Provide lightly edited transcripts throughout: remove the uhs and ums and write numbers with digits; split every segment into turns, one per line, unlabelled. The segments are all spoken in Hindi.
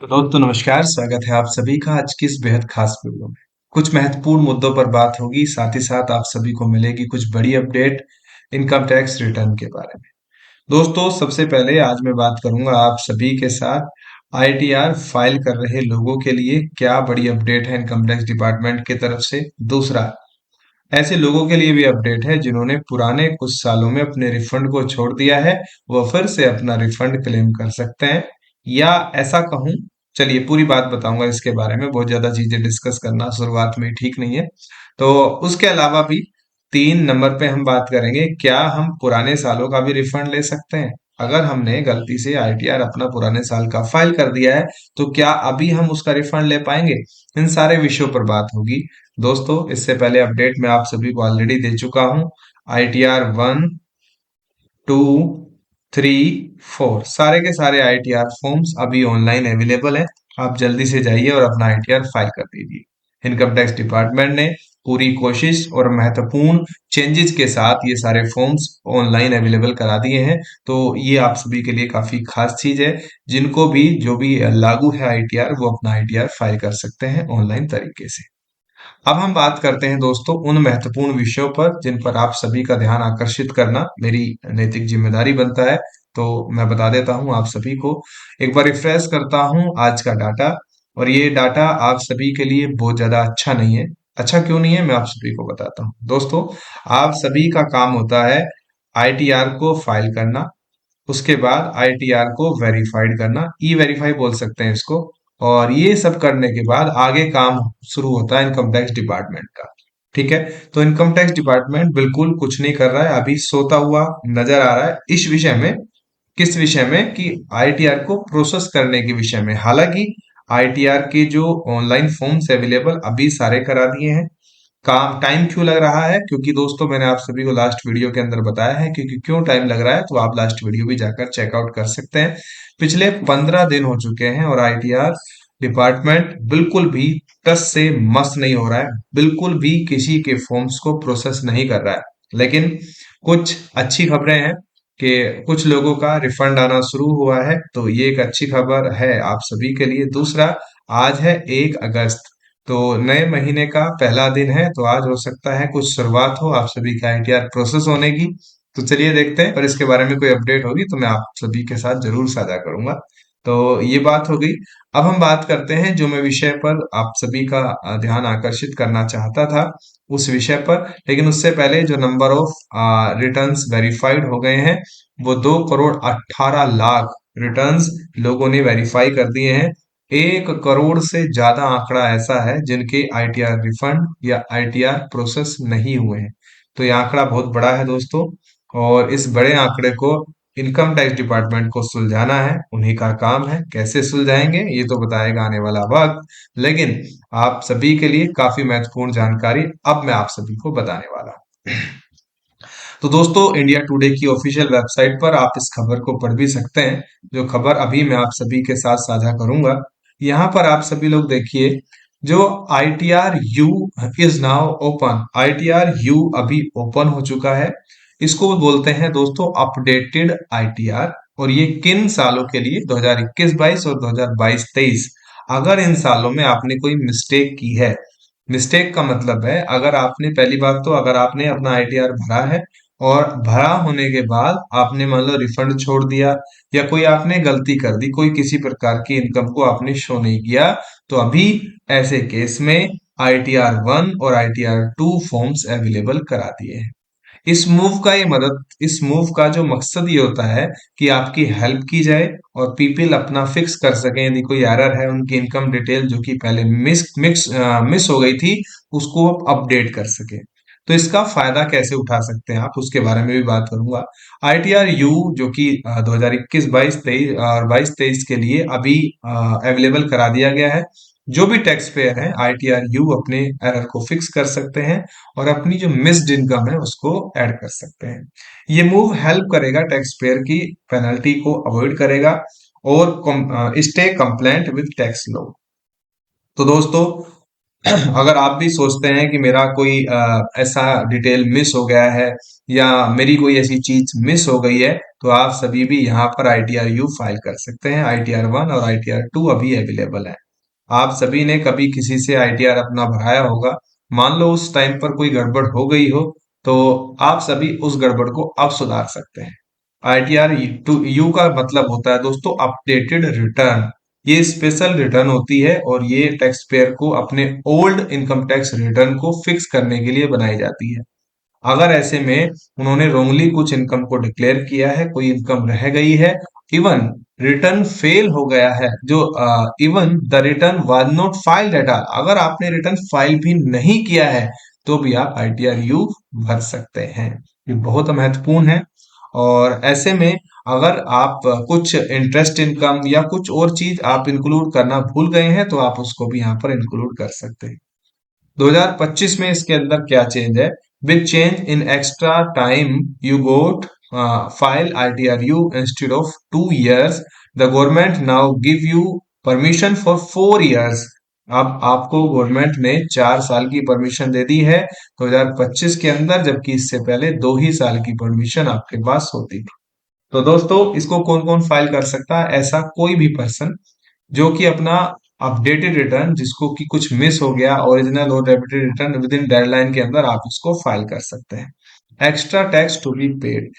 तो दोस्तों नमस्कार, स्वागत है आप सभी का आज की इस बेहद खास वीडियो में। कुछ महत्वपूर्ण मुद्दों पर बात होगी, साथ ही साथ आप सभी को मिलेगी कुछ बड़ी अपडेट इनकम टैक्स रिटर्न के बारे में। दोस्तों सबसे पहले आज मैं बात करूंगा आप सभी के साथ आईटीआर फाइल कर रहे लोगों के लिए क्या बड़ी अपडेट है इनकम टैक्स डिपार्टमेंट की तरफ से। दूसरा, ऐसे लोगों के लिए भी अपडेट है जिन्होंने पुराने कुछ सालों में अपने रिफंड को छोड़ दिया है, वह फिर से अपना रिफंड क्लेम कर सकते हैं। या ऐसा कहूं, चलिए पूरी बात बताऊंगा इसके बारे में, बहुत ज्यादा चीजें डिस्कस करना शुरुआत में ही ठीक नहीं है। तो उसके अलावा भी 3 नंबर पे हम बात करेंगे, क्या हम पुराने सालों का भी रिफंड ले सकते हैं। अगर हमने गलती से आईटीआर अपना पुराने साल का फाइल कर दिया है तो क्या अभी हम उसका रिफंड ले पाएंगे। इन सारे विषयों पर बात होगी। दोस्तों इससे पहले अपडेट मैं आप सभी को ऑलरेडी दे चुका हूं। आईटीआर 1, 2, 3, 4 सारे के सारे आईटीआर फॉर्म्स अभी ऑनलाइन अवेलेबल हैं। आप जल्दी से जाइए और अपना आईटीआर फाइल कर दीजिए। इनकम टैक्स डिपार्टमेंट ने पूरी कोशिश और महत्वपूर्ण चेंजेस के साथ ये सारे फॉर्म्स ऑनलाइन अवेलेबल करा दिए हैं। तो ये आप सभी के लिए काफी खास चीज है। जिनको भी जो भी लागू है आईटीआर, वो अपना आईटीआर फाइल कर सकते हैं ऑनलाइन तरीके से। अब हम बात करते हैं दोस्तों उन महत्वपूर्ण विषयों पर जिन पर आप सभी का ध्यान आकर्षित करना मेरी नैतिक जिम्मेदारी बनता है। तो मैं बता देता हूं आप सभी को, एक बार रिफ्रेश करता हूं आज का डाटा। और ये डाटा आप सभी के लिए बहुत ज्यादा अच्छा नहीं है। अच्छा क्यों नहीं है मैं आप सभी को बताता हूं। दोस्तों आप सभी का काम होता है आईटीआर को फाइल करना, उसके बाद आईटीआर को वेरीफाइड करना, ई वेरीफाई बोल सकते हैं इसको। और ये सब करने के बाद आगे काम शुरू होता है इनकम टैक्स डिपार्टमेंट का। ठीक है। तो इनकम टैक्स डिपार्टमेंट बिल्कुल कुछ नहीं कर रहा है, अभी सोता हुआ नजर आ रहा है इस विषय में। किस विषय में कि आईटीआर को प्रोसेस करने के विषय में। हालांकि आईटीआर के जो ऑनलाइन फॉर्म्स अवेलेबल अभी सारे करा दिए हैं। काम टाइम क्यों लग रहा है, क्योंकि दोस्तों मैंने आप सभी को लास्ट वीडियो के अंदर बताया है क्योंकि क्यों टाइम लग रहा है, तो आप लास्ट वीडियो भी जाकर चेकआउट कर सकते हैं। पिछले 15 दिन हो चुके हैं और आईटीआर डिपार्टमेंट बिल्कुल भी टस से मस नहीं हो रहा है, बिल्कुल भी किसी के फॉर्म्स को प्रोसेस नहीं कर रहा है। लेकिन कुछ अच्छी खबरें हैं कि कुछ लोगों का रिफंड आना शुरू हुआ है, तो ये एक अच्छी खबर है आप सभी के लिए। दूसरा, आज है 1 अगस्त, तो नए महीने का पहला दिन है, तो आज हो सकता है कुछ शुरुआत हो आप सभी का आईटीआर प्रोसेस होने की। तो चलिए देखते हैं, और इसके बारे में कोई अपडेट होगी तो मैं आप सभी के साथ जरूर साझा करूंगा। तो ये बात हो गई। अब हम बात करते हैं जो मैं विषय पर आप सभी का ध्यान आकर्षित करना चाहता था उस विषय पर। लेकिन उससे पहले जो नंबर ऑफ रिटर्न्स वेरीफाइड हो गए हैं, वो 2 करोड़ 18 लाख रिटर्न्स लोगों ने वेरीफाई कर दिए हैं। 1 करोड़ से ज्यादा आंकड़ा ऐसा है जिनके आईटीआर रिफंड या आईटीआर प्रोसेस नहीं हुए हैं। तो ये आंकड़ा बहुत बड़ा है दोस्तों। और इस बड़े आंकड़े को इनकम टैक्स डिपार्टमेंट को सुलझाना है, उन्हीं का काम है। कैसे सुलझाएंगे ये तो बताएगा आने वाला वक्त। लेकिन आप सभी के लिए काफी महत्वपूर्ण जानकारी अब मैं आप सभी को बताने वाला हूं। तो दोस्तों इंडिया टुडे की ऑफिशियल वेबसाइट पर आप इस खबर को पढ़ भी सकते हैं, जो खबर अभी मैं आप सभी के साथ साझा करूंगा। यहाँ पर आप सभी लोग देखिए, जो ITR you is now open, ITR you अभी ओपन हो चुका है। इसको बोलते हैं दोस्तों अपडेटेड आईटीआर। और ये किन सालों के लिए, 2021-22 और 2022-23। अगर इन सालों में आपने कोई मिस्टेक की है, मिस्टेक का मतलब है अगर आपने, पहली बात तो अगर आपने अपना आईटीआर भरा है और भरा होने के बाद आपने मान लो रिफंड छोड़ दिया, या कोई आपने गलती कर दी, कोई किसी प्रकार की इनकम को आपने शो नहीं किया, तो अभी ऐसे केस में आईटीआर 1 और आईटीआर 2 फॉर्म्स अवेलेबल करा दिए हैं। इस मूव का जो मकसद ये होता है कि आपकी हेल्प की जाए और पीपल अपना फिक्स कर सके, यदि कोई एरर है उनकी इनकम डिटेल जो कि पहले मिस हो गई थी, उसको अपडेट कर सके। तो इसका फायदा कैसे उठा सकते हैं आप, उसके बारे में भी बात करूंगा। आईटीआर यू जो कि 2021-22-23 और 22-23 के लिए अभी अवेलेबल करा दिया गया है। जो भी टैक्स पेयर है आईटीआर यू अपने एरर को फिक्स कर सकते हैं और अपनी जो मिस्ड इनकम है उसको ऐड कर सकते हैं। ये मूव हेल्प करेगा टैक्स पेयर की पेनल्टी को अवॉइड करेगा और stay compliant with tax law. तो दोस्तों अगर आप भी सोचते हैं कि मेरा कोई ऐसा डिटेल मिस हो गया है या मेरी कोई ऐसी चीज मिस हो गई है, तो आप सभी भी यहाँ पर ITR-U फाइल कर सकते हैं। ITR-1 और ITR-2 अभी अवेलेबल है। आप सभी ने कभी किसी से ITR अपना भराया होगा, मान लो उस टाइम पर कोई गड़बड़ हो गई हो, तो आप सभी उस गड़बड़ को अब सुधार सकते हैं। ITR-2 का मतलब होता है दोस्तों अपडेटेड रिटर्न। ये स्पेशल रिटर्न होती है और ये टैक्स पेयर को अपने ओल्ड इनकम टैक्स रिटर्न को फिक्स करने के लिए बनाई जाती है। अगर ऐसे में उन्होंने रोंगली कुछ इनकम को डिक्लेयर किया है, कोई इनकम रह गई है, इवन रिटर्न फेल हो गया है, जो even the return was not filed at all, अगर आपने रिटर्न फाइल भी नहीं किया है, तो भी आप ITR-U भर सकते हैं। ये बहुत महत्वपूर्ण है। और ऐसे में अगर आप कुछ इंटरेस्ट इनकम या कुछ और चीज आप इंक्लूड करना भूल गए हैं, तो आप उसको भी यहाँ पर इंक्लूड कर सकते हैं। 2025 में इसके अंदर क्या चेंज है? With change in extra time you got file ITR-U instead of 2 years, the government now give you permission for 4 years। अब आपको गवर्नमेंट ने 4 साल की परमिशन दे दी है 2025 के अंदर, जबकि इससे पहले 2 ही साल की परमिशन आपके पास होती थी। तो दोस्तों, इसको कौन कौन फाइल कर सकता है? ऐसा कोई भी पर्सन जो कि अपना अपडेटेड रिटर्न, जिसको कि कुछ मिस हो गया, ओरिजिनल और updated return within deadline के अंदर आप इसको फाइल कर सकते हैं। Extra tax to be paid,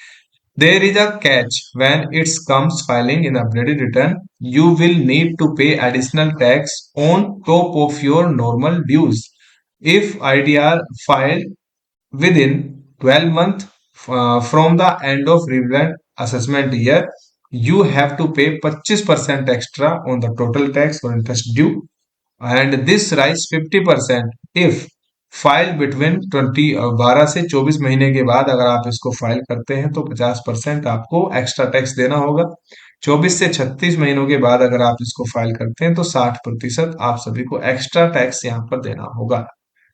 there is a catch when it comes filing in updated return. You will need to pay additional tax on top of your normal dues. If ITR filed within 12 months from the end of relevant assessment year, you have to pay 25% extra on the total tax or interest due, and this rise 50% if file between 12 से 24 महीने के बाद अगर आप इसको फाइल करते हैं, तो 50% आपको एक्स्ट्रा टैक्स देना होगा। 24 से 36 महीनों के बाद अगर आप इसको फाइल करते हैं, तो 60% आप सभी को एक्स्ट्रा टैक्स यहाँ पर देना होगा।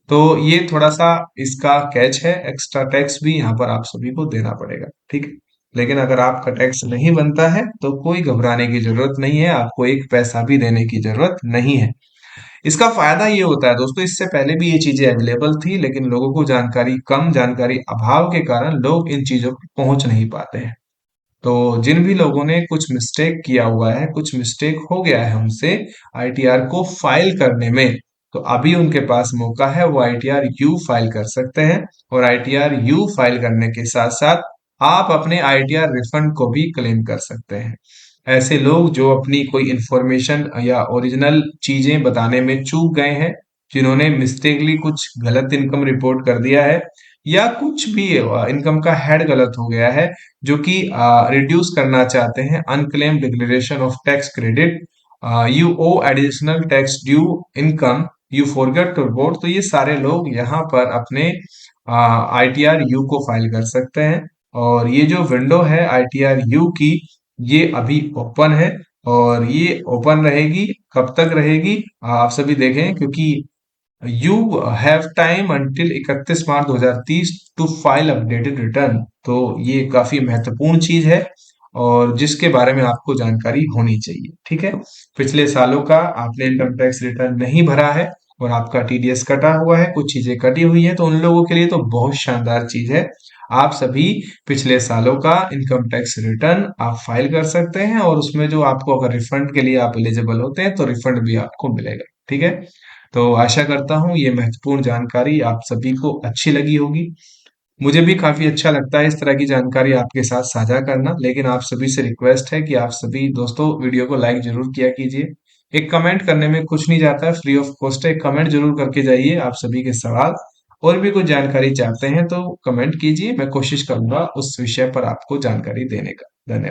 तो ये थोड़ा सा इसका कैच है, एक्स्ट्रा टैक्स भी यहाँ पर आप सभी को देना पड़ेगा, ठीक है। लेकिन अगर आपका टैक्स नहीं बनता है, तो कोई घबराने की जरूरत नहीं है, आपको एक पैसा भी देने की जरूरत नहीं है। इसका फायदा ये होता है दोस्तों, इससे पहले भी ये चीजें अवेलेबल थी, लेकिन लोगों को जानकारी अभाव के कारण लोग इन चीजों पर पहुंच नहीं पाते हैं। तो जिन भी लोगों ने कुछ मिस्टेक किया हुआ है, कुछ मिस्टेक हो गया है हमसे ITR को फाइल करने में, तो अभी उनके पास मौका है, वो ITR-U फाइल कर सकते हैं। और ITR-U फाइल करने के साथ साथ आप अपने ITR रिफंड को भी क्लेम कर सकते हैं। ऐसे लोग जो अपनी कोई इंफॉर्मेशन या ओरिजिनल चीजें बताने में चूक गए हैं, जिन्होंने मिस्टेकली कुछ गलत इनकम रिपोर्ट कर दिया है, या कुछ भी इनकम का हेड गलत हो गया है, जो कि रिड्यूस करना चाहते हैं unclaim declaration of tax credit, you owe additional tax due income you forget to report, तो ये सारे लोग यहाँ पर अपने ITR-U को फाइल कर सकते हैं। और ये जो विंडो है ITR-U की, ये अभी ओपन है, और ये ओपन रहेगी। कब तक रहेगी आप सभी देखें, क्योंकि you have time until 31 March 2030 to file updated return. तो ये काफी महत्वपूर्ण चीज है, और जिसके बारे में आपको जानकारी होनी चाहिए, ठीक है। पिछले सालों का आपने इनकम टैक्स रिटर्न नहीं भरा है और आपका TDS कटा हुआ है, कुछ चीजें कटी हुई है, तो उन लोगों के लिए तो बहुत शानदार चीज है। आप सभी पिछले सालों का इनकम टैक्स रिटर्न आप फाइल कर सकते हैं, और उसमें जो आपको अगर रिफंड के लिए आप एलिजिबल होते हैं, तो रिफंड भी आपको मिलेगा, ठीक है। तो आशा करता हूँ ये महत्वपूर्ण जानकारी आप सभी को अच्छी लगी होगी। मुझे भी काफी अच्छा लगता है इस तरह की जानकारी आपके साथ साझा करना, लेकिन आप सभी से रिक्वेस्ट है कि आप सभी दोस्तों वीडियो को लाइक जरूर किया कीजिए। एक कमेंट करने में कुछ नहीं जाता है, फ्री ऑफ कॉस्ट है, एक कमेंट जरूर करके जाइए। आप सभी के सवाल और भी कुछ जानकारी चाहते हैं, तो कमेंट कीजिए, मैं कोशिश करूंगा उस विषय पर आपको जानकारी देने का। धन्यवाद।